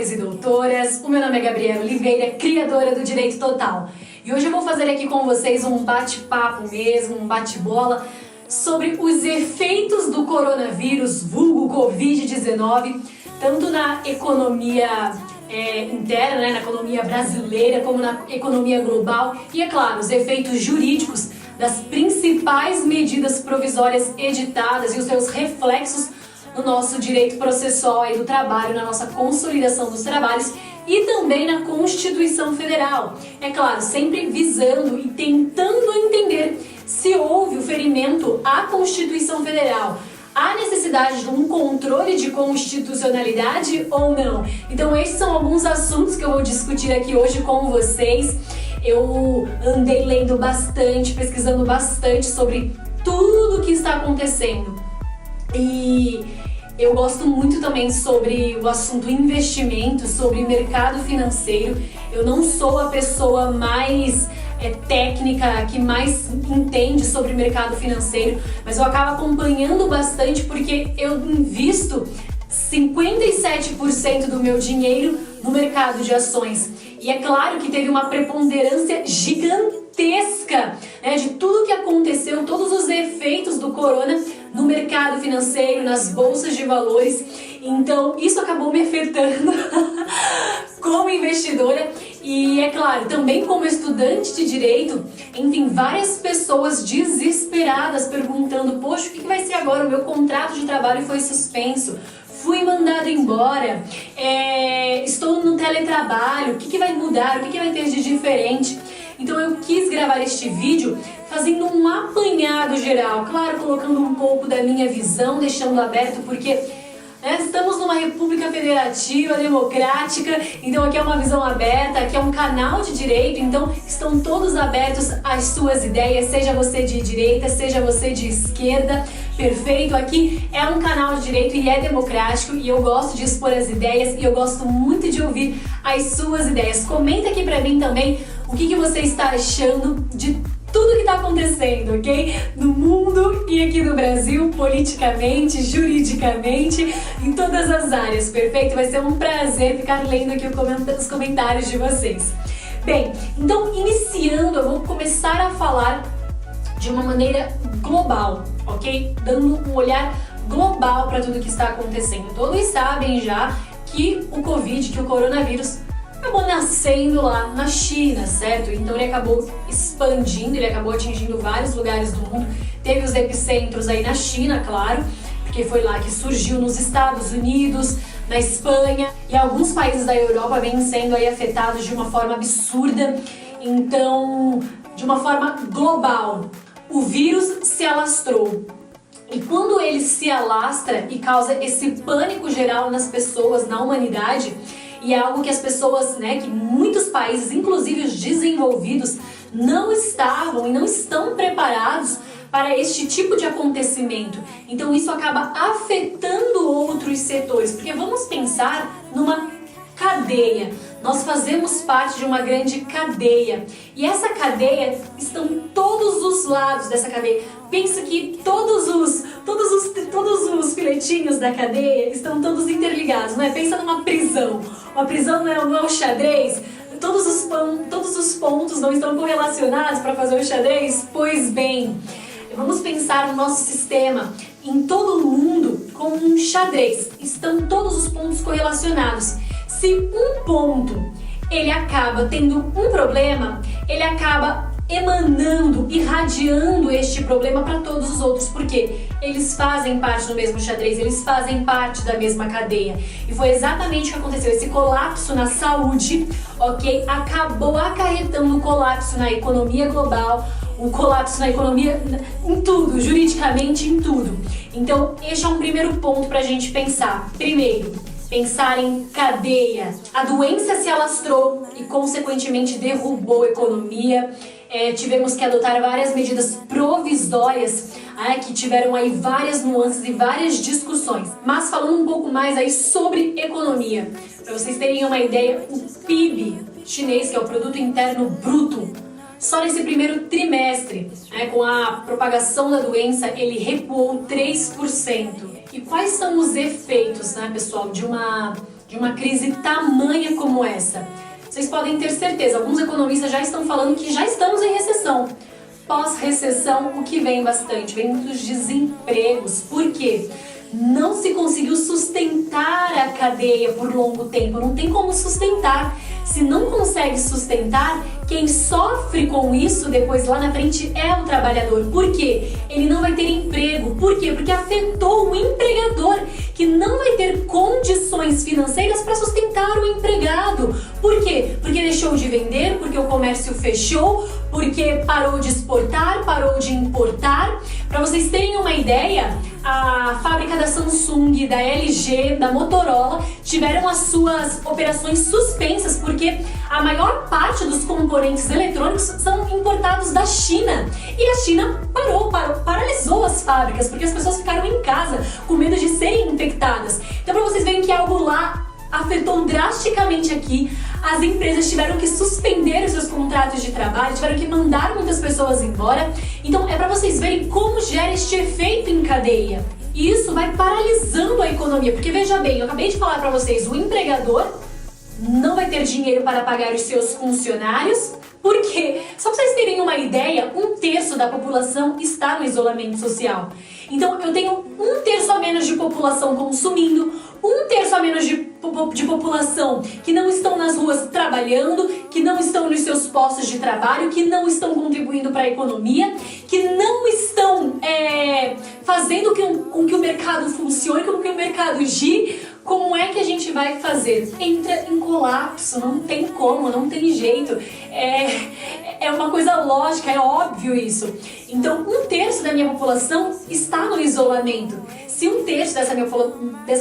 doutores e doutoras, o meu nome é Gabriela Oliveira, criadora do Direito Total. E hoje eu vou fazer aqui com vocês um bate-papo mesmo, um bate-bola, sobre os efeitos do coronavírus, vulgo Covid-19, tanto na economia interna, né, na economia brasileira, como na economia global, e é claro, os efeitos jurídicos das principais medidas provisórias editadas e os seus reflexos no nosso direito processual aí do trabalho, na nossa consolidação dos trabalhos e também na Constituição Federal. É claro, sempre visando e tentando entender se houve o ferimento à Constituição Federal, há necessidade de um controle de constitucionalidade ou não. Então esses são alguns assuntos que eu vou discutir aqui hoje com vocês. Eu andei lendo bastante, pesquisando bastante sobre tudo o que está acontecendo. E eu gosto muito também sobre o assunto investimento, sobre mercado financeiro. Eu não sou a pessoa mais técnica, que mais entende sobre mercado financeiro, mas eu acabo acompanhando bastante porque eu invisto 57% do meu dinheiro no mercado de ações. E é claro que teve uma preponderância gigantesca, né, de tudo que aconteceu, todos os efeitos do corona no mercado financeiro, nas bolsas de valores. Então isso acabou me afetando como investidora e, é claro, também como estudante de direito. Enfim, várias pessoas desesperadas perguntando: poxa, o que vai ser agora? O meu contrato de trabalho foi suspenso, fui mandado embora, estou no teletrabalho, o que vai mudar, o que vai ter de diferente? Então eu quis gravar este vídeo fazendo um apanhado geral, claro, colocando um pouco da minha visão, deixando aberto, porque estamos numa república federativa, democrática, então aqui é uma visão aberta, aqui é um canal de direito, então estão todos abertos às suas ideias, seja você de direita, seja você de esquerda, perfeito. Aqui é um canal de direito e é democrático e eu gosto de expor as ideias e eu gosto muito de ouvir as suas ideias. Comenta aqui pra mim também o que você está achando de tudo que está acontecendo, ok? No mundo e aqui no Brasil, politicamente, juridicamente, em todas as áreas, perfeito? Vai ser um prazer ficar lendo aqui os comentários de vocês. Bem, então iniciando, eu vou começar a falar de uma maneira global, ok? Dando um olhar global para tudo que está acontecendo. Todos sabem já que o Covid, que o coronavírus, acabou nascendo lá na China, certo? Então ele acabou expandindo, ele acabou atingindo vários lugares do mundo. Teve os epicentros aí na China, claro, porque foi lá que surgiu, nos Estados Unidos, na Espanha, e alguns países da Europa vêm sendo aí afetados de uma forma absurda. Então, de uma forma global, o vírus se alastrou. E quando ele se alastra e causa esse pânico geral nas pessoas, na humanidade, e é algo que as pessoas, que muitos países, inclusive os desenvolvidos, não estavam e não estão preparados para este tipo de acontecimento. Então isso acaba afetando outros setores, porque vamos pensar numa cadeia. Nós fazemos parte de uma grande cadeia e essa cadeia estão todos os lados dessa cadeia. Pensa que todos os filetinhos da cadeia estão todos interligados, não é? Pensa numa prisão. Uma prisão não é um xadrez? Todos os pontos não estão correlacionados para fazer o xadrez? Pois bem, vamos pensar no nosso sistema em todo o mundo como um xadrez. Estão todos os pontos correlacionados. Se um ponto ele acaba tendo um problema, ele acaba emanando, irradiando este problema para todos os outros, porque eles fazem parte do mesmo xadrez, eles fazem parte da mesma cadeia. E foi exatamente o que aconteceu. Esse colapso na saúde, ok, acabou acarretando o colapso na economia global, o colapso na economia, em tudo, juridicamente em tudo. Então, este é um primeiro ponto para a gente pensar. Primeiro, pensar em cadeia. A doença se alastrou e, consequentemente, derrubou a economia. Tivemos que adotar várias medidas provisórias, que tiveram aí várias nuances e várias discussões. Mas falando um pouco mais aí sobre economia, para vocês terem uma ideia, o PIB chinês, que é o Produto Interno Bruto, só nesse primeiro trimestre, com a propagação da doença, ele recuou 3%. E quais são os efeitos, pessoal, de uma de uma crise tamanha como essa. Vocês podem ter certeza, alguns economistas já estão falando que já estamos em recessão. Pós-recessão, o que vem bastante? Vem muitos desempregos. Por quê? Não se conseguiu sustentar a cadeia por longo tempo, não tem como sustentar. Se não consegue sustentar, quem sofre com isso depois lá na frente é o trabalhador. Por quê? Ele não vai ter emprego. Por quê? Porque afetou o empregador, que não vai ter condições financeiras para sustentar o empregado. Por quê? Porque deixou de vender, porque o comércio fechou, porque parou de exportar, parou de importar. Para vocês terem uma ideia, a fábrica da Samsung, da LG, da Motorola tiveram as suas operações suspensas porque a maior parte dos componentes eletrônicos são importados da China. E a China paralisou as fábricas porque as pessoas ficaram em casa com medo de serem infectadas. Então, para vocês verem que algo lá afetou drasticamente aqui, as empresas tiveram que suspender os seus contratos de trabalho, tiveram que mandar muitas pessoas embora. Então é para vocês verem como gera este efeito em cadeia. E isso vai paralisando a economia, porque veja bem, eu acabei de falar para vocês, o empregador não vai ter dinheiro para pagar os seus funcionários. Por quê? Só para vocês terem uma ideia, 1/3 da população está no isolamento social. Então eu tenho 1/3 a menos de população consumindo, 1/3 a menos de população que não estão nas ruas trabalhando, que não estão nos seus postos de trabalho, que não estão contribuindo para a economia, que não estão fazendo com que o mercado funcione, com que o mercado gire. Como é que a gente vai fazer? Entra em colapso, não tem como, não tem jeito. É uma coisa lógica, é óbvio isso. Então, 1/3 da minha população está no isolamento. Se 1/3 dessa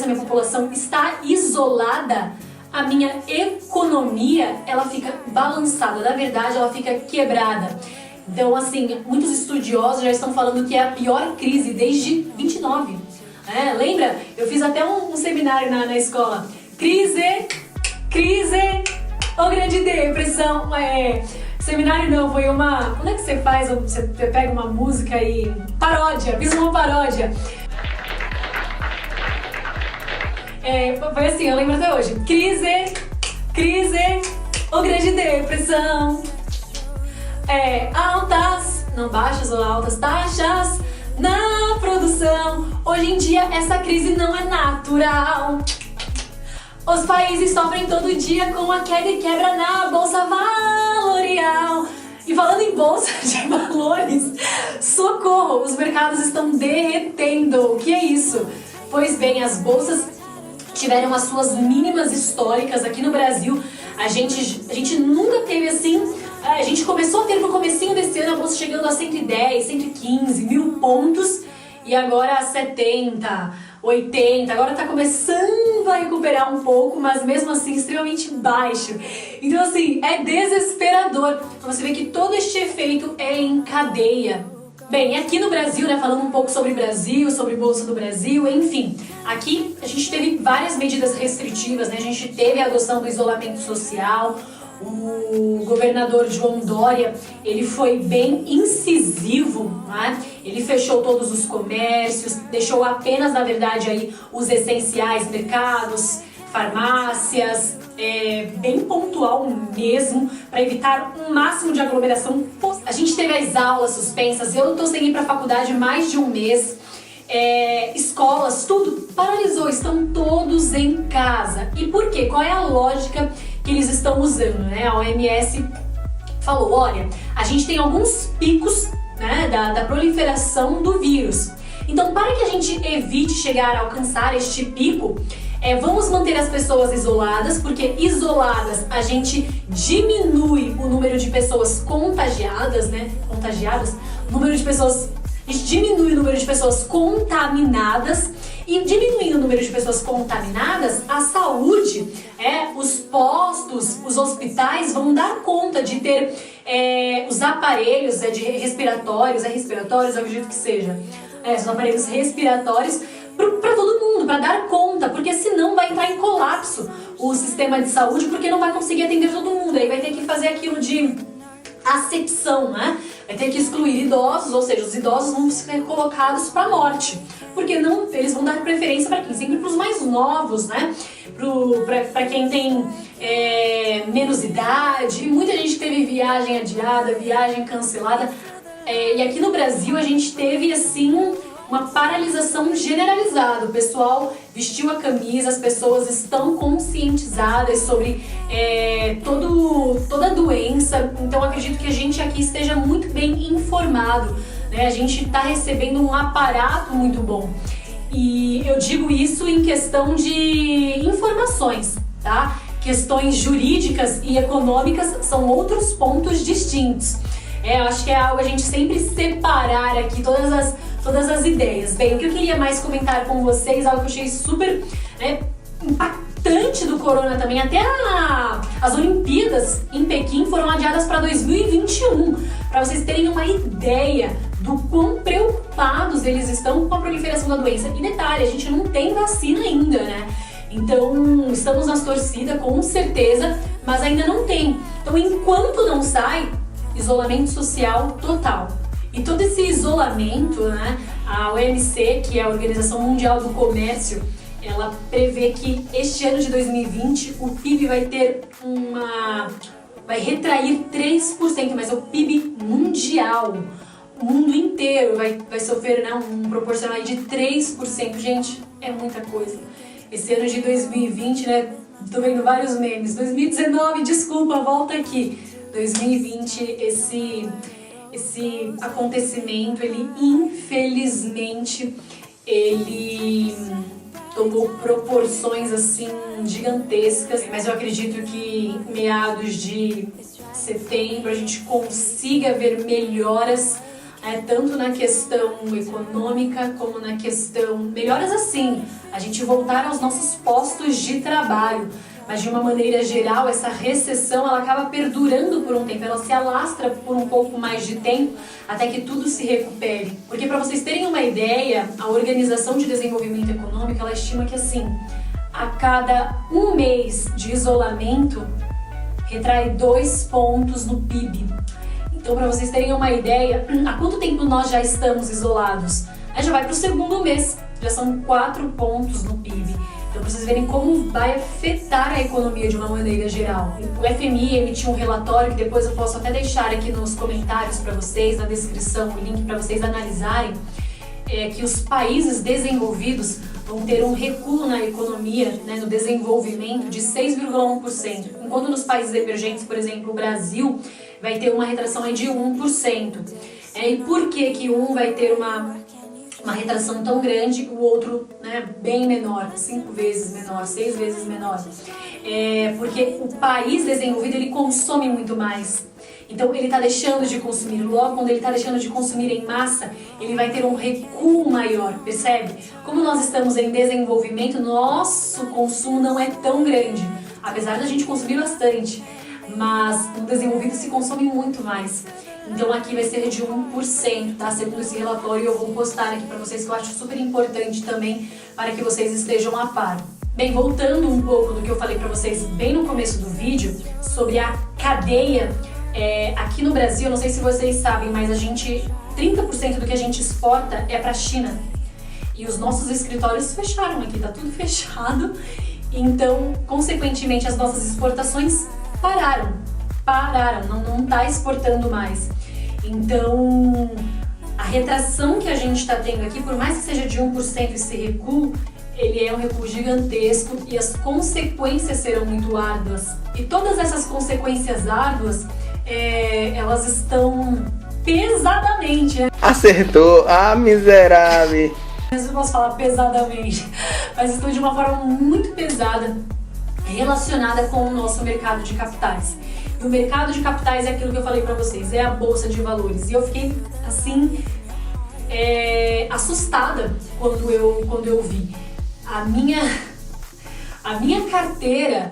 minha população está isolada, a minha economia, ela fica balançada. Na verdade, ela fica quebrada. Então, assim, muitos estudiosos já estão falando que é a pior crise desde 29. Lembra? Eu fiz até um seminário na escola. Crise, ou grande depressão. Seminário não, foi uma... Como é que você faz? Você pega uma música e... Paródia, fiz uma paródia. Foi assim, eu lembro até hoje. Crise, ou grande depressão. Altas, não baixas ou altas taxas na produção. Hoje em dia essa crise não é natural. Os países sofrem todo dia com a queda e quebra na bolsa valorial. E falando em bolsa de valores, socorro, os mercados estão derretendo. O que é isso? Pois bem, as bolsas tiveram as suas mínimas históricas aqui no Brasil. A gente nunca teve assim. A gente começou a ter no comecinho desse ano a bolsa chegando a 110, 115 mil pontos e agora a 70, 80, agora tá começando a recuperar um pouco, mas mesmo assim extremamente baixo. Então assim, é desesperador. Você vê que todo este efeito é em cadeia. Bem, aqui no Brasil, falando um pouco sobre Brasil, sobre Bolsa do Brasil, enfim, aqui a gente teve várias medidas restritivas, A gente teve a adoção do isolamento social. O governador João Dória, ele foi bem incisivo, Ele fechou todos os comércios, deixou apenas, na verdade, aí os essenciais, mercados, farmácias, bem pontual mesmo, para evitar um máximo de aglomeração. A gente teve as aulas suspensas, eu estou sem ir para a faculdade mais de um mês, escolas, tudo paralisou, estão todos em casa. E por quê? Qual é a lógica que eles estão usando, A OMS falou, olha, a gente tem alguns picos, da proliferação do vírus. Então, para que a gente evite chegar a alcançar este pico, vamos manter as pessoas isoladas, porque isoladas a gente diminui o número de pessoas contagiadas, a gente diminui o número de pessoas contaminadas. E diminuindo o número de pessoas contaminadas, a saúde, os postos, os hospitais vão dar conta de ter os aparelhos de respiratórios, eu acredito que seja, os aparelhos respiratórios para todo mundo, para dar conta, porque senão vai entrar em colapso o sistema de saúde, porque não vai conseguir atender todo mundo, aí vai ter que fazer aquilo de acepção, né? Vai ter que excluir idosos, ou seja, os idosos vão ser colocados para a morte, porque não, eles vão dar preferência para quem? Sempre para os mais novos, né? Para quem tem menos idade. Muita gente teve viagem adiada, viagem cancelada. E aqui no Brasil a gente teve assim uma paralisação generalizada. O pessoal vestiu a camisa, as pessoas estão conscientizadas sobre toda a doença. Então acredito que a gente aqui esteja muito bem informado, né? A gente está recebendo um aparato muito bom. E eu digo isso em questão de informações, tá? Questões jurídicas e econômicas são outros pontos distintos. Eu acho que é algo a gente sempre separar aqui todas as ideias. Bem, o que eu queria mais comentar com vocês, algo que eu achei super impactante do corona também, até as Olimpíadas em Pequim foram adiadas para 2021, para vocês terem uma ideia do quão preocupados eles estão com a proliferação da doença. E detalhe, a gente não tem vacina ainda, né? Então, estamos nas torcidas, com certeza, mas ainda não tem. Então, enquanto não sai, isolamento social total. E todo esse isolamento, né, a OMC, que é a Organização Mundial do Comércio, ela prevê que este ano de 2020 o PIB vai retrair 3%, mas é o PIB mundial. O mundo inteiro vai sofrer, né, um proporcional aí de 3%. Gente, é muita coisa. Esse ano de 2020, né, tô vendo vários memes. 2019, desculpa, volta aqui. 2020, esse acontecimento, ele infelizmente, ele tomou proporções assim gigantescas, mas eu acredito que em meados de setembro a gente consiga ver melhoras, tanto na questão econômica como na questão, melhoras assim, a gente voltar aos nossos postos de trabalho. Mas de uma maneira geral, essa recessão ela acaba perdurando por um tempo, ela se alastra por um pouco mais de tempo até que tudo se recupere. Porque para vocês terem uma ideia, a Organização de Desenvolvimento Econômico ela estima que assim, a cada um mês de isolamento, retrai 2 pontos no PIB. Então para vocês terem uma ideia, há quanto tempo nós já estamos isolados? Já vai para o segundo mês, já são 4 pontos no PIB. Então, para vocês verem como vai afetar a economia de uma maneira geral. O FMI emitiu um relatório que depois eu posso até deixar aqui nos comentários para vocês, na descrição, o link para vocês analisarem, que os países desenvolvidos vão ter um recuo na economia, né, no desenvolvimento de 6,1%, enquanto nos países emergentes, por exemplo, o Brasil, vai ter uma retração aí de 1%. E por que um vai ter uma retração tão grande, o outro, né, bem menor, 5 vezes menor, 6 vezes menor? Porque o país desenvolvido, ele consome muito mais. Então ele está deixando de consumir. Logo, quando ele está deixando de consumir em massa, ele vai ter um recuo maior, percebe? Como nós estamos em desenvolvimento, nosso consumo não é tão grande, apesar da gente consumir bastante, mas no desenvolvido se consome muito mais. Então aqui vai ser de 1%, tá? Segundo esse relatório, eu vou postar aqui para vocês, que eu acho super importante também, para que vocês estejam a par. Bem, voltando um pouco do que eu falei para vocês bem no começo do vídeo, sobre a cadeia, aqui no Brasil, eu não sei se vocês sabem, mas 30% do que a gente exporta é para a China. E os nossos escritórios fecharam aqui, tá tudo fechado. Então, consequentemente, as nossas exportações pararam, não tá exportando mais. Então, a retração que a gente está tendo aqui, por mais que seja de 1% esse recuo, ele é um recuo gigantesco e as consequências serão muito árduas. E todas essas consequências árduas, elas estão pesadamente, né? Acertou, miserável! Mas eu posso falar pesadamente, mas estão de uma forma muito pesada relacionada com o nosso mercado de capitais. E o mercado de capitais é aquilo que eu falei pra vocês, é a bolsa de valores. E eu fiquei, assim, assustada quando eu vi. A minha carteira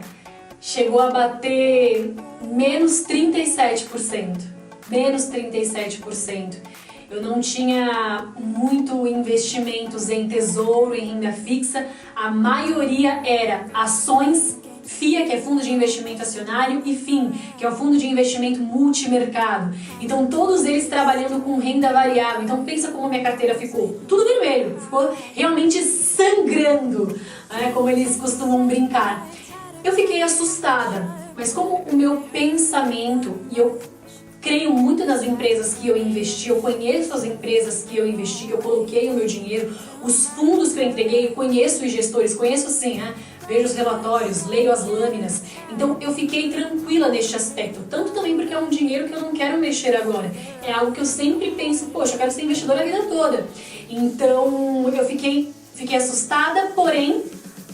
chegou a bater menos 37%. Menos 37%. Eu não tinha muito investimentos em tesouro, em renda fixa. A maioria era ações FIA, que é Fundo de Investimento Acionário, e FIM, que é o Fundo de Investimento Multimercado. Então todos eles trabalhando com renda variável. Então pensa como minha carteira ficou tudo vermelho, ficou realmente sangrando, né, como eles costumam brincar. Eu fiquei assustada, mas como o meu pensamento, e eu creio muito nas empresas que eu investi, eu conheço as empresas que eu investi, que eu coloquei o meu dinheiro, os fundos que eu entreguei, eu conheço os gestores, conheço sim, né? Vejo os relatórios, leio as lâminas. Então eu fiquei tranquila neste aspecto, tanto também porque é um dinheiro que eu não quero mexer agora. É algo que eu sempre penso, poxa, eu quero ser investidora a vida toda. Então eu fiquei assustada, porém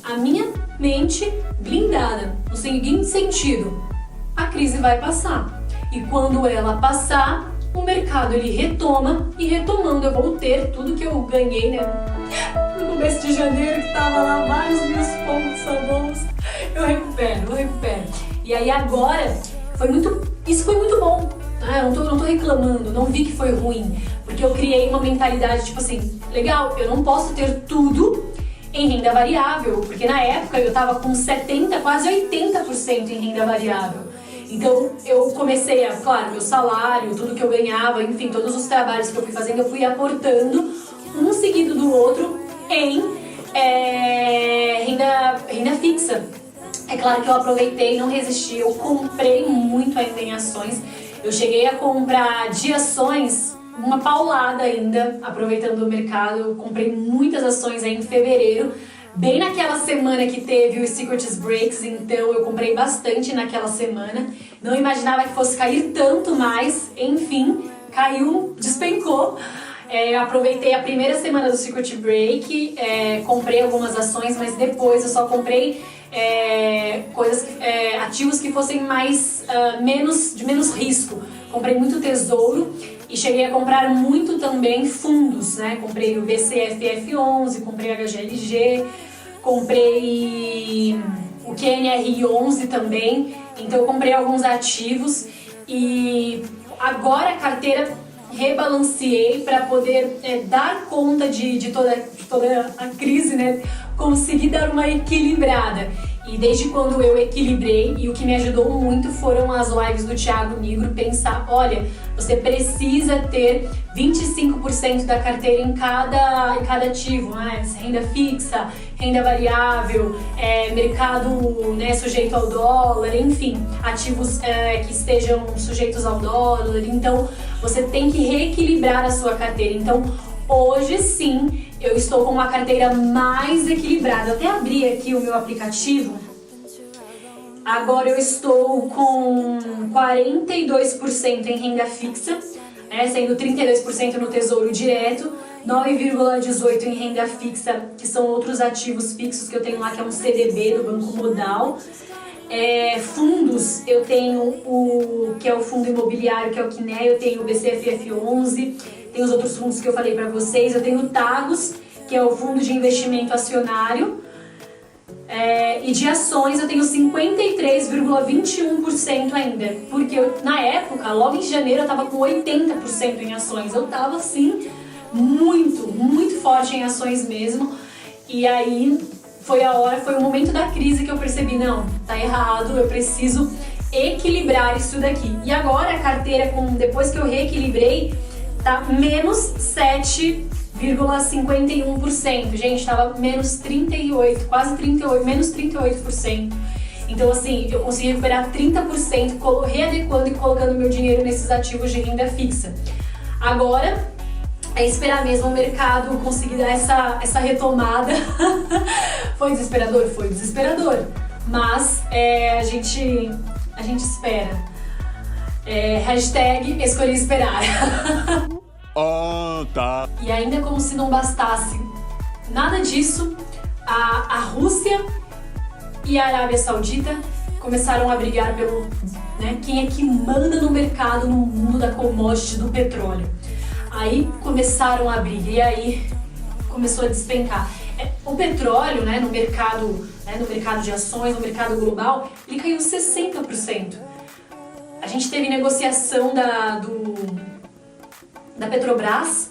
a minha mente blindada, no seguinte sentido: a crise vai passar. E quando ela passar, o mercado ele retoma, e retomando eu vou ter tudo que eu ganhei, né? No começo de janeiro, que tava lá vários mil pontos a bolsa, eu recupero. E aí agora, isso foi muito bom, né? Eu não tô reclamando, não vi que foi ruim, porque eu criei uma mentalidade tipo assim, legal, eu não posso ter tudo em renda variável, porque na época eu tava com 70%, quase 80% em renda variável. Então eu comecei claro, meu salário, tudo que eu ganhava, enfim, todos os trabalhos que eu fui fazendo, eu fui aportando um seguido do outro em renda fixa. É claro que eu aproveitei, não resisti, eu comprei muito ainda em ações. Eu cheguei a comprar de ações uma paulada ainda, aproveitando o mercado. Eu comprei muitas ações aí em fevereiro, bem naquela semana que teve os Securities Breaks, então eu comprei bastante naquela semana. Não imaginava que fosse cair tanto mais, enfim, caiu, despencou. Aproveitei a primeira semana do Security Break, comprei algumas ações, mas depois eu só comprei ativos que fossem de menos risco. Comprei muito tesouro e cheguei a comprar muito também fundos, né? Comprei o BCFF11, comprei HGLG, comprei o QNR11 também. Então eu comprei alguns ativos e agora a carteira rebalanceei para poder dar conta de toda a crise, né? Conseguir dar uma equilibrada. E desde quando eu equilibrei, e o que me ajudou muito foram as lives do Thiago Nigro, pensar, olha, você precisa ter 25% da carteira em cada ativo, né? Renda fixa, renda variável, mercado, né, sujeito ao dólar, enfim, ativos que estejam sujeitos ao dólar. Então, você tem que reequilibrar a sua carteira. Então, hoje sim, eu estou com uma carteira mais equilibrada. Eu até abri aqui o meu aplicativo. Agora eu estou com 42% em renda fixa, né, sendo 32% no Tesouro Direto, 9,18% em renda fixa, que são outros ativos fixos que eu tenho lá, que é um CDB do Banco Modal. Fundos, eu tenho que é o fundo imobiliário, que é o QNE, eu tenho o BCFF11, tem os outros fundos que eu falei para vocês, eu tenho o TAGOS, que é o Fundo de Investimento Acionário, e de ações eu tenho 53,21% ainda, porque na época, logo em janeiro, eu estava com 80% em ações, eu estava assim, muito forte em ações mesmo, e aí foi o momento da crise que eu percebi, não, tá errado, eu preciso equilibrar isso daqui. E agora a carteira, depois que eu reequilibrei, tá menos 7,51%. Gente, tava menos 38, quase 38, menos 38%. Então, assim, eu consegui recuperar 30%, readequando e colocando meu dinheiro nesses ativos de renda fixa. Agora, é esperar mesmo o mercado conseguir dar essa retomada. Foi desesperador? Foi desesperador. Mas a gente espera. Hashtag escolhi esperar. Tá. E ainda como se não bastasse nada disso, a Rússia e a Arábia Saudita começaram a brigar pelo, né, quem é que manda no mercado, no mundo da commodity, do petróleo. Aí começaram a briga e aí começou a despencar. O petróleo, né, no mercado de ações, no mercado global, ele caiu 60%. A gente teve negociação da Petrobras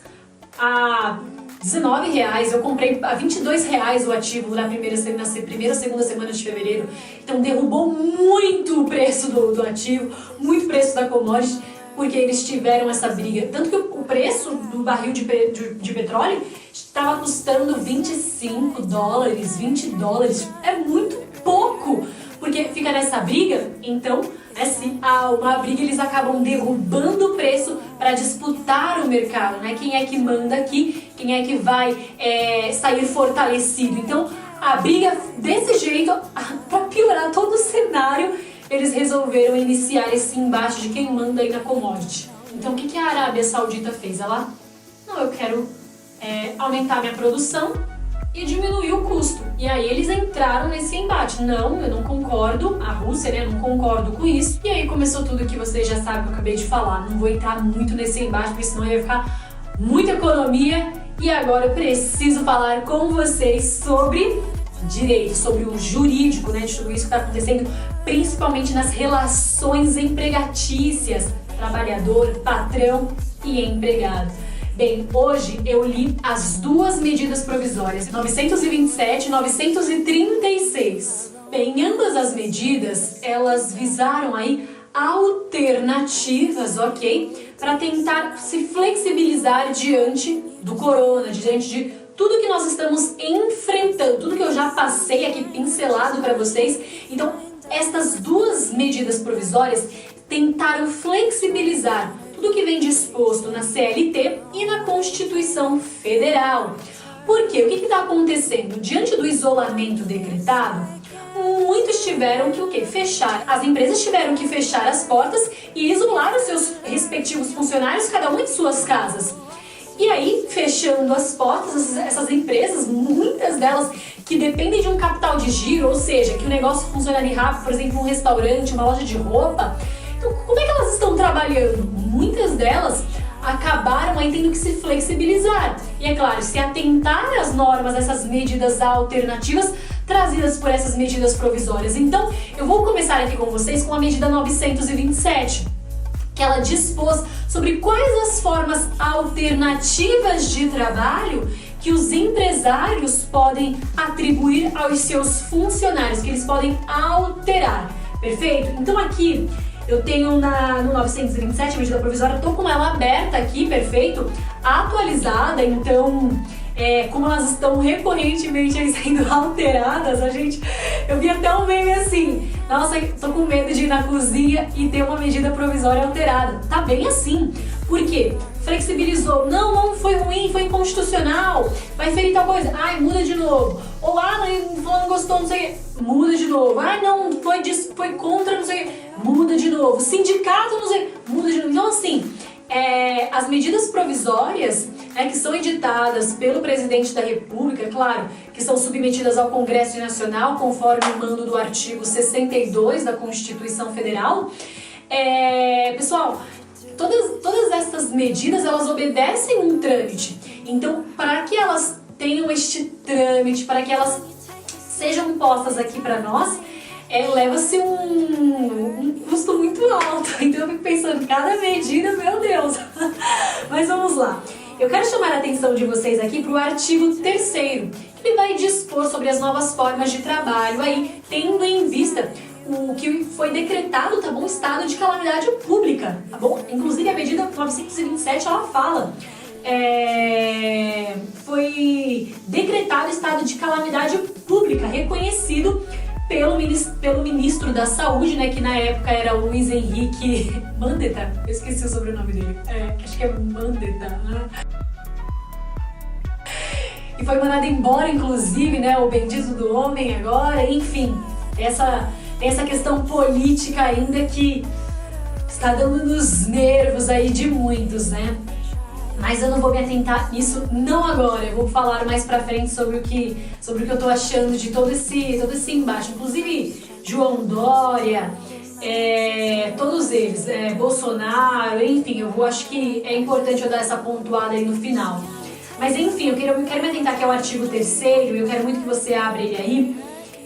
a R$19, eu comprei a R$22 o ativo na primeira ou segunda semana de fevereiro. Então derrubou muito o preço do ativo, muito o preço da commodity, porque eles tiveram essa briga. Tanto que o preço do barril de petróleo estava custando $25, $20. É muito pouco, porque fica nessa briga. Então, se há uma briga, eles acabam derrubando o preço para disputar o mercado, né? Quem é que manda aqui, quem é que vai sair fortalecido. Então, a briga desse jeito, para piorar todo o cenário, eles resolveram iniciar esse embate de quem manda aí na commodity. Então, o que a Arábia Saudita fez? Ela, não, eu quero aumentar minha produção e diminuir o custo. E aí eles entraram nesse embate. Não, eu não concordo, a Rússia, né, eu não concordo com isso. E aí começou tudo que vocês já sabem que eu acabei de falar. Não vou entrar muito nesse embate, porque senão ia ficar muita economia. E agora eu preciso falar com vocês sobre direito, sobre o jurídico, né, de tudo isso que está acontecendo, principalmente nas relações empregatícias, trabalhador, patrão e empregado. Bem, hoje eu li as duas medidas provisórias, 927 e 936. Bem, ambas as medidas, elas visaram aí alternativas, ok? Para tentar se flexibilizar diante do corona, diante de tudo que nós estamos enfrentando, tudo que eu já passei aqui pincelado para vocês. Então, estas duas medidas provisórias tentaram flexibilizar tudo que vem disposto na CLT e na Constituição Federal. Por quê? O que está acontecendo? Diante do isolamento decretado, muitos tiveram que fechar. As empresas tiveram que fechar as portas e isolar os seus respectivos funcionários, cada um em suas casas. E aí, fechando as portas, essas empresas, muitas delas que dependem de um capital de giro, ou seja, que o negócio funcione rápido, por exemplo, um restaurante, uma loja de roupa. Então, como é que elas estão trabalhando? Muitas delas acabaram aí tendo que se flexibilizar. E é claro, se atentar às normas, essas medidas alternativas trazidas por essas medidas provisórias. Então, eu vou começar aqui com vocês com a medida 927, que ela dispôs sobre quais as formas alternativas de trabalho que os empresários podem atribuir aos seus funcionários, que eles podem alterar. Perfeito? Então aqui eu tenho no 927, a medida provisória, estou com ela aberta aqui, perfeito? Atualizada, então como elas estão recorrentemente aí sendo alteradas, eu vi até um meme assim, nossa, tô com medo de ir na cozinha e ter uma medida provisória alterada. Tá bem assim. Por quê? Flexibilizou. Não foi ruim, foi inconstitucional. Vai ferir tal coisa. Ai, muda de novo. Ou, não gostou, não sei o quê. Muda de novo. Não, foi contra, não sei o quê. Muda de novo. Sindicato, não sei. Muda de novo. Então, assim, as medidas provisórias, que são editadas pelo presidente da República, claro, que são submetidas ao Congresso Nacional, conforme o mando do artigo 62 da Constituição Federal. Pessoal, todas essas medidas, elas obedecem um trâmite. Então, para que elas tenham este trâmite, para que elas sejam postas aqui para nós, leva-se um custo muito alto. Então eu fico pensando, cada medida, meu Deus. Mas vamos lá. Eu quero chamar a atenção de vocês aqui para o artigo 3º, que ele vai dispor sobre as novas formas de trabalho aí, tendo em vista o que foi decretado, tá bom? Estado de calamidade pública, tá bom? Inclusive a medida 927, ela fala, foi decretado estado de calamidade pública, reconhecido pelo ministro da Saúde, né, que na época era o Luiz Henrique Mandetta. Eu esqueci o sobrenome dele. Acho que é Mandetta, né? E foi mandado embora, inclusive, né, o bendito do homem agora, enfim. Tem essa questão política ainda que está dando nos nervos aí de muitos, né? Mas eu não vou me atentar nisso não agora. Eu vou falar mais pra frente sobre o que eu tô achando de todo esse embate. Inclusive, João Dória, todos eles, Bolsonaro, enfim, acho que é importante eu dar essa pontuada aí no final. Mas enfim, eu quero me atentar aqui ao artigo 3º, e eu quero muito que você abra ele aí.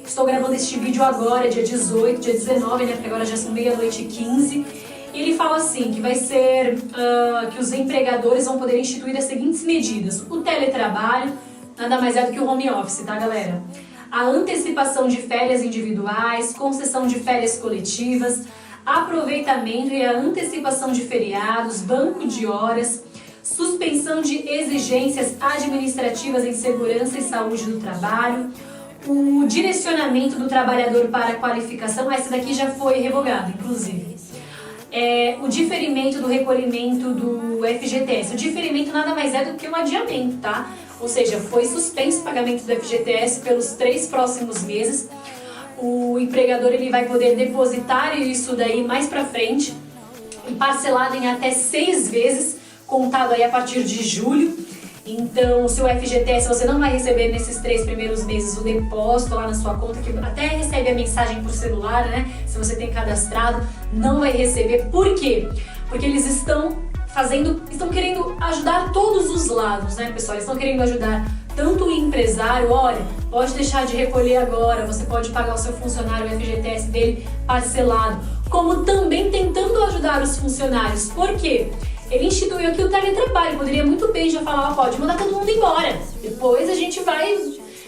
Estou gravando este vídeo agora, dia 18, dia 19, né? Porque agora já são 00:15. E ele fala assim, que vai ser que os empregadores vão poder instituir as seguintes medidas. O teletrabalho, nada mais é do que o home office, tá, galera? A antecipação de férias individuais, concessão de férias coletivas, aproveitamento e a antecipação de feriados, banco de horas, suspensão de exigências administrativas em segurança e saúde do trabalho, o direcionamento do trabalhador para a qualificação, essa daqui já foi revogada, inclusive. O diferimento do recolhimento do FGTS. O diferimento nada mais é do que um adiamento, tá? Ou seja, foi suspenso o pagamento do FGTS pelos 3 próximos meses. O empregador ele vai poder depositar isso daí mais pra frente, parcelado em até 6 vezes, contado aí a partir de julho. Então, o seu FGTS você não vai receber nesses 3 primeiros meses o depósito lá na sua conta, que até recebe a mensagem por celular, né? Se você tem cadastrado, não vai receber. Por quê? Porque eles estão querendo ajudar todos os lados, né, pessoal? Eles estão querendo ajudar tanto o empresário, olha, pode deixar de recolher agora, você pode pagar o seu funcionário, o FGTS dele parcelado, como também tentando ajudar os funcionários. Por quê? Ele instituiu aqui o teletrabalho, poderia muito bem já falar, ó, pode mandar todo mundo embora, depois a gente vai,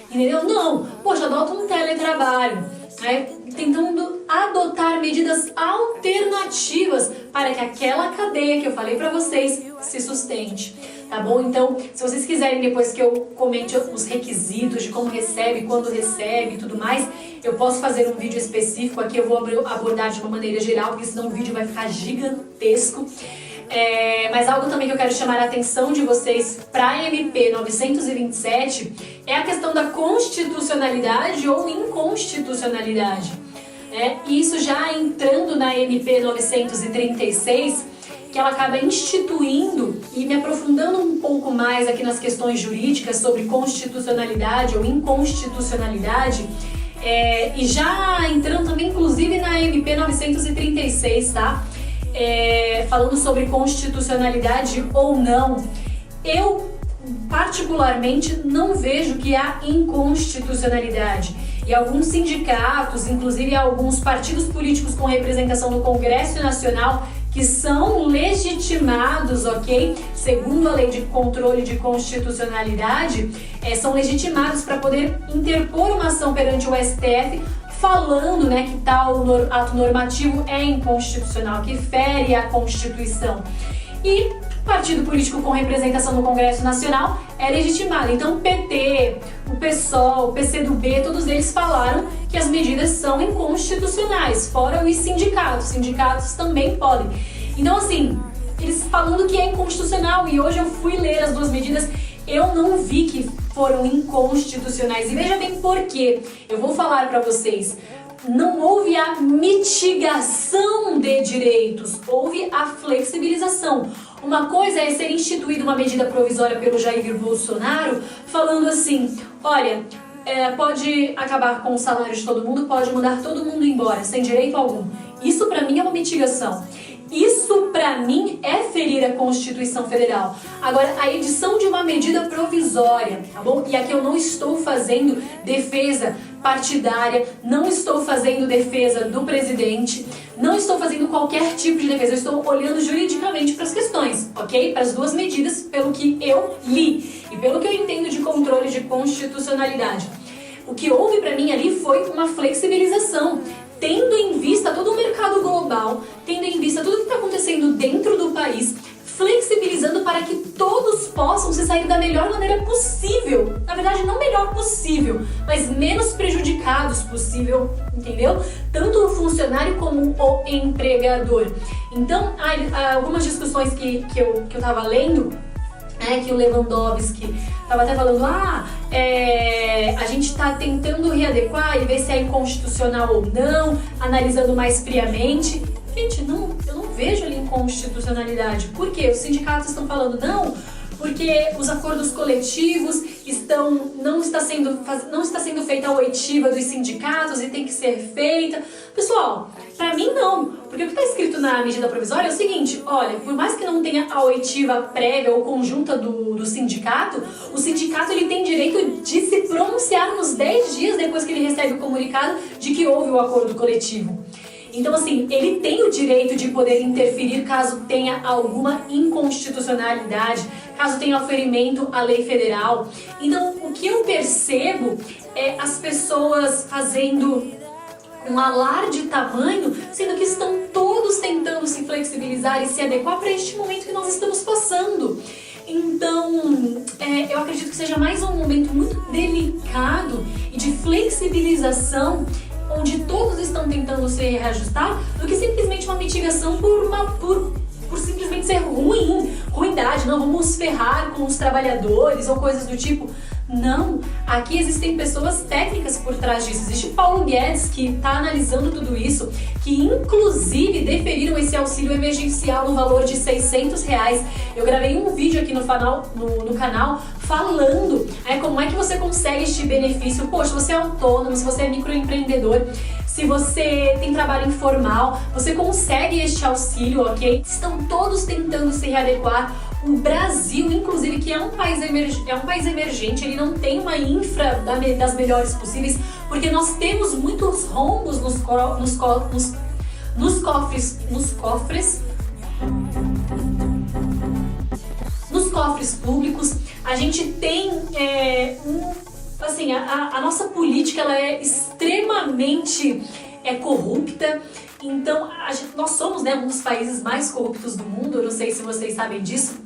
entendeu? Não, poxa, adota um teletrabalho, né? Tentando adotar medidas alternativas para que aquela cadeia que eu falei para vocês se sustente, tá bom? Então, se vocês quiserem depois que eu comente os requisitos de como recebe, quando recebe e tudo mais, eu posso fazer um vídeo específico aqui, eu vou abordar de uma maneira geral, porque senão o vídeo vai ficar gigantesco. Mas algo também que eu quero chamar a atenção de vocês para a MP 927 é a questão da constitucionalidade ou inconstitucionalidade. Isso já entrando na MP 936, que ela acaba instituindo e me aprofundando um pouco mais aqui nas questões jurídicas sobre constitucionalidade ou inconstitucionalidade, e já entrando também inclusive na MP 936, tá? Falando sobre constitucionalidade ou não, eu particularmente não vejo que há inconstitucionalidade. E alguns sindicatos, inclusive alguns partidos políticos com representação no Congresso Nacional, que são legitimados, ok? Segundo a Lei de Controle de Constitucionalidade, são legitimados para poder interpor uma ação perante o STF, falando, né, que tal ato normativo é inconstitucional, que fere a Constituição. E partido político com representação no Congresso Nacional é legitimado. Então o PT, o PSOL, o PCdoB, todos eles falaram que as medidas são inconstitucionais, fora os sindicatos. Sindicatos também podem. Então assim, eles falando que é inconstitucional, e hoje eu fui ler as 2 medidas, eu não vi que foram inconstitucionais. E veja bem por quê. Eu vou falar para vocês. Não houve a mitigação de direitos, houve a flexibilização. Uma coisa é ser instituída uma medida provisória pelo Jair Bolsonaro, falando assim, olha, pode acabar com o salário de todo mundo, pode mandar todo mundo embora, sem direito algum. Isso pra mim é uma mitigação. Isso pra mim é ferir a Constituição Federal. Agora, a edição de uma medida provisória, tá bom? E aqui eu não estou fazendo defesa partidária, não estou fazendo defesa do presidente, não estou fazendo qualquer tipo de defesa, eu estou olhando juridicamente para as questões, ok? Para as 2 medidas, pelo que eu li e pelo que eu entendo de controle de constitucionalidade. O que houve para mim ali foi uma flexibilização, tendo em vista todo o mercado global, tendo em vista tudo que está acontecendo dentro do país, flexibilizando para que todos possam se sair da melhor maneira possível. Na verdade, não melhor possível, mas menos prejudicados possível, entendeu? Tanto o funcionário como o empregador. Então, algumas discussões que eu tava lendo, que o Lewandowski estava até falando, a gente está tentando readequar e ver se é inconstitucional ou não, analisando mais friamente. Gente, eu não vejo ali inconstitucionalidade. Por quê? Os sindicatos estão falando não, porque os acordos coletivos não está sendo feita a oitiva dos sindicatos e tem que ser feita. Pessoal, pra mim não, porque o que está escrito na medida provisória é o seguinte, olha, por mais que não tenha a oitiva prévia ou conjunta do sindicato, o sindicato ele tem direito de se pronunciar nos 10 dias depois que ele recebe o comunicado de que houve o acordo coletivo. Então, assim, ele tem o direito de poder interferir caso tenha alguma inconstitucionalidade, caso tenha ferimento à lei federal. Então, o que eu percebo é as pessoas fazendo um alarde de tamanho, sendo que estão todos tentando se flexibilizar e se adequar para este momento que nós estamos passando. Então, eu acredito que seja mais um momento muito delicado e de flexibilização, onde todos estão tentando se reajustar, do que simplesmente uma mitigação por simplesmente ser ruindade, não vamos ferrar com os trabalhadores ou coisas do tipo. Não, aqui existem pessoas técnicas por trás disso. Existe Paulo Guedes, que está analisando tudo isso, que inclusive deferiram esse auxílio emergencial no valor de R$600. Eu gravei um vídeo aqui no canal falando como é que você consegue este benefício. Poxa, você é autônomo, se você é microempreendedor, se você tem trabalho informal, você consegue este auxílio, ok? Estão todos tentando se readequar. O Brasil, inclusive, que é um país emergente, ele não tem uma infra das melhores possíveis, porque nós temos muitos rombos nos cofres públicos. A gente tem a nossa política, ela é extremamente corrupta. Então, nós somos um dos países mais corruptos do mundo. Eu não sei se vocês sabem disso.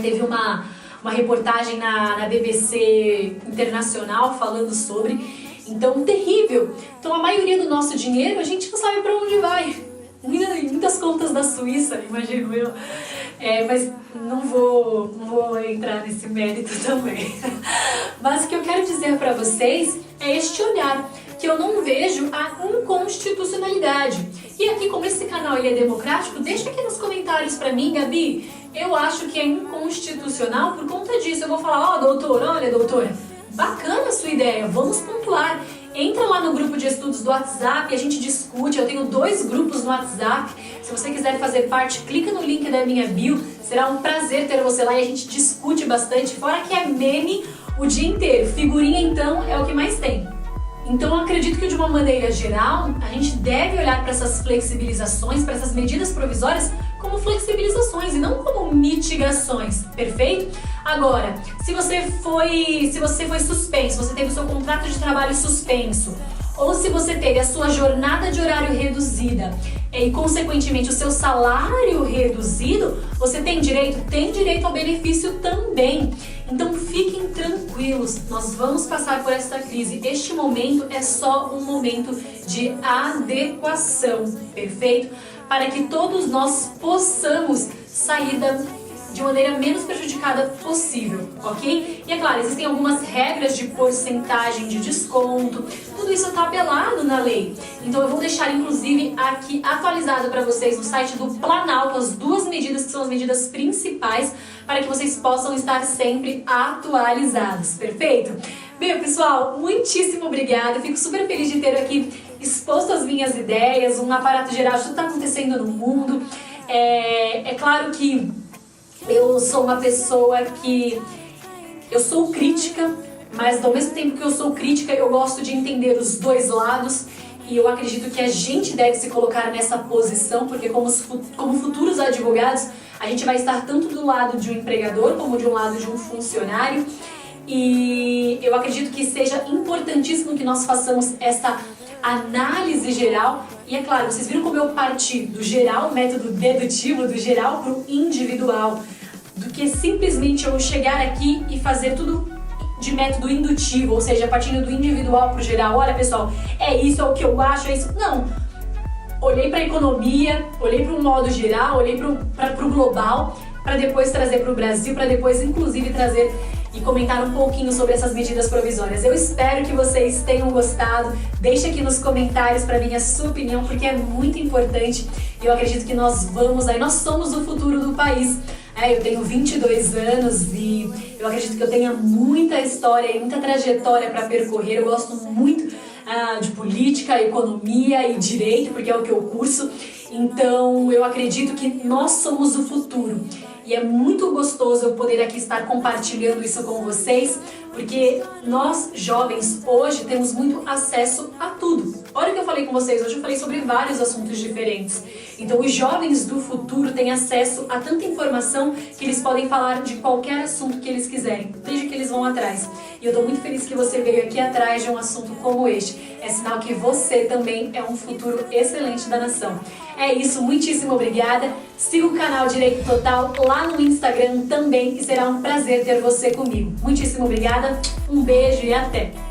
Teve uma reportagem na BBC Internacional falando sobre. Então, terrível. Então, a maioria do nosso dinheiro, a gente não sabe para onde vai. Muitas contas da Suíça, imagino eu. Mas não vou entrar nesse mérito também. Mas o que eu quero dizer para vocês é este olhar, que eu não vejo a inconstitucionalidade. E aqui, como esse canal ele é democrático, deixa aqui nos comentários pra mim, Gabi, eu acho que é inconstitucional por conta disso. Eu vou falar, olha doutora, bacana a sua ideia, vamos pontuar. Entra lá no grupo de estudos do WhatsApp e a gente discute. Eu tenho 2 grupos no WhatsApp. Se você quiser fazer parte, clica no link da minha bio. Será um prazer ter você lá e a gente discute bastante. Fora que é meme o dia inteiro. Figurinha, então, é o que mais tem. Então, eu acredito que de uma maneira geral, a gente deve olhar para essas flexibilizações, para essas medidas provisórias, como flexibilizações e não como mitigações, perfeito? Agora, se você foi suspenso, você teve o seu contrato de trabalho suspenso, ou se você teve a sua jornada de horário reduzida e, consequentemente, o seu salário reduzido, você tem direito? Tem direito ao benefício também. Então, fiquem tranquilos, nós vamos passar por essa crise. Este momento é só um momento de adequação, perfeito? Para que todos nós possamos sair de maneira menos prejudicada possível, ok? E é claro, existem algumas regras de porcentagem de desconto, tudo isso é tabelado na lei. Então eu vou deixar inclusive aqui atualizado para vocês no site do Planalto as 2 medidas que são as medidas principais para que vocês possam estar sempre atualizados, perfeito? Bem, pessoal, muitíssimo obrigada, fico super feliz de ter aqui exposto as minhas ideias, um aparato geral de tudo que está acontecendo no mundo. É claro que eu sou uma pessoa que eu sou crítica, mas ao mesmo tempo que eu sou crítica, eu gosto de entender os 2 lados e eu acredito que a gente deve se colocar nessa posição, porque como futuros advogados, a gente vai estar tanto do lado de um empregador como do lado de um funcionário e eu acredito que seja importantíssimo que nós façamos essa análise geral. E é claro, vocês viram como eu parti do geral, método dedutivo, do geral para o individual, do que simplesmente eu chegar aqui e fazer tudo de método indutivo, ou seja, partindo do individual para o geral. Olha, pessoal, é isso, é o que eu acho, é isso. Não, olhei para a economia, olhei para o modo geral, olhei para o global, para depois trazer para o Brasil, para depois inclusive trazer e comentar um pouquinho sobre essas medidas provisórias. Eu espero que vocês tenham gostado. Deixe aqui nos comentários para mim a sua opinião, porque é muito importante. E eu acredito que nós somos o futuro do país. Eu tenho 22 anos e eu acredito que eu tenha muita história e muita trajetória para percorrer. Eu gosto muito de política, economia e direito, porque é o que eu curso. Então eu acredito que nós somos o futuro. E é muito gostoso eu poder aqui estar compartilhando isso com vocês, Porque nós, jovens, hoje temos muito acesso a tudo. Olha o que eu falei com vocês, hoje eu falei sobre vários assuntos diferentes. Então os jovens do futuro têm acesso a tanta informação que eles podem falar de qualquer assunto que eles quiserem, desde que eles vão atrás. E eu tô muito feliz que você veio aqui atrás de um assunto como este. É sinal que você também é um futuro excelente da nação. É isso, muitíssimo obrigada. Siga o canal Direito Total lá no Instagram também e será um prazer ter você comigo. Muitíssimo obrigada, um beijo e até!